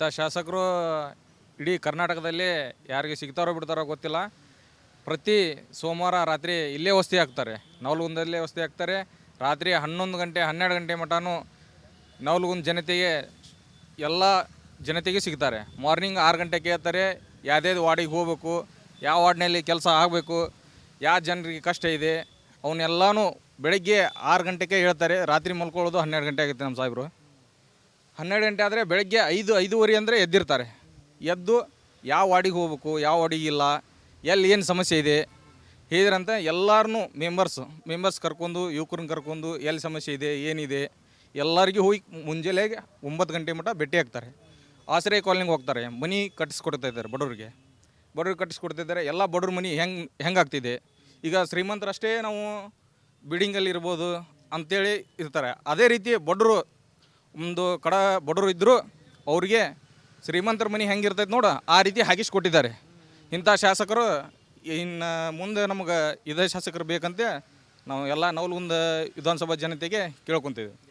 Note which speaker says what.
Speaker 1: ಶಾಸಕರು ಇಡೀ ಕರ್ನಾಟಕದಲ್ಲಿ ಯಾರಿಗೆ ಸಿಗ್ತಾರೋ ಬಿಡ್ತಾರೋ ಗೊತ್ತಿಲ್ಲ. ಪ್ರತಿ ಸೋಮವಾರ ರಾತ್ರಿ ಇಲ್ಲೇ ವಸತಿ ಆಗ್ತಾರೆ, ನವಲಗುಂದಲ್ಲೇ ವಸತಿ ಆಗ್ತಾರೆ. ರಾತ್ರಿ 11 ಗಂಟೆ 12 ಗಂಟೆ ಮಟನೂ ನವಲಗುಂದ ಜನತೆಗೆ ಎಲ್ಲ ಜನತೆಗೆ ಸಿಗ್ತಾರೆ. ಮಾರ್ನಿಂಗ್ 6 ಗಂಟೆಗೆ ಹೇಳ್ತಾರೆ ಯಾವುದೇ ವಾರ್ಡಿಗೆ ಹೋಗಬೇಕು, ಯಾವ ವಾರ್ಡ್ನಲ್ಲಿ ಕೆಲಸ ಆಗಬೇಕು, ಯಾವ ಜನರಿಗೆ ಕಷ್ಟ ಇದೆ ಅವನ್ನೆಲ್ಲನೂ ಬೆಳಗ್ಗೆ 6 ಗಂಟೆಗೆ ಹೇಳ್ತಾರೆ. ರಾತ್ರಿ ಮಲ್ಕೊಳ್ಳೋದು 12 ಗಂಟೆ ಆಗುತ್ತೆ ನಮ್ಮ ಸಾಹೇಬರು. 12 ಗಂಟೆ ಆದರೆ ಬೆಳಗ್ಗೆ 5-5:30 ಅಂದರೆ ಎದ್ದಿರ್ತಾರೆ. ಎದ್ದು ಯಾವ ವಾರ್ಡಿಗೆ ಹೋಗ್ಬೇಕು, ಯಾವ ವಾರ್ಡಿಗೆ ಇಲ್ಲ, ಎಲ್ಲಿ ಏನು ಸಮಸ್ಯೆ ಇದೆ ಹೇಳಿದ್ರಂತ ಎಲ್ಲರನ್ನೂ ಮೆಂಬರ್ಸ್ ಕರ್ಕೊಂಡು, ಯುವಕರನ್ನ ಕರ್ಕೊಂಡು ಎಲ್ಲಿ ಸಮಸ್ಯೆ ಇದೆ ಏನಿದೆ ಎಲ್ಲರಿಗೂ ಹೋಗಿ ಮುಂಜಾನೆ 9 ಗಂಟೆ ಮಟ್ಟ ಭೇಟಿ ಆಗ್ತಾರೆ. ಆಶ್ರಯ ಕಾಲನಿಗೆ ಹೋಗ್ತಾರೆ, ಮನೆ ಕಟ್ಟಿಸ್ಕೊಡ್ತಾ ಇದ್ದಾರೆ ಬಡವ್ರಿಗೆ ಕಟ್ಟಿಸ್ಕೊಡ್ತಿದ್ದಾರೆ. ಎಲ್ಲ ಬಡವ್ರ ಮನೆ ಹೆಂಗಾಗ್ತಿದೆ ಈಗ ಶ್ರೀಮಂತರಷ್ಟೇ ನಾವು ಬಿಲ್ಡಿಂಗಲ್ಲಿ ಇರ್ಬೋದು ಅಂಥೇಳಿ ಇರ್ತಾರೆ. ಅದೇ ರೀತಿ ಬಡವರು ಒಂದು ಬಡವರು ಇದ್ದರೂ ಅವ್ರಿಗೆ ಶ್ರೀಮಂತರ ಮನೆ ಹೆಂಗಿರ್ತೈತೆ ನೋಡು ಆ ರೀತಿ ಹಾಕಿಸ್ಕೊಟ್ಟಿದ್ದಾರೆ. ಇಂಥ ಶಾಸಕರು ಇನ್ನು ಮುಂದೆ ನಮ್ಗೆ ಇದೇ ಶಾಸಕರು ಬೇಕಂತೆ ನಾವು ಎಲ್ಲ ನವಲಗುಂದ ವಿಧಾನಸಭಾ ಜನತೆಗೆ ಕೇಳ್ಕೊತೀವಿ.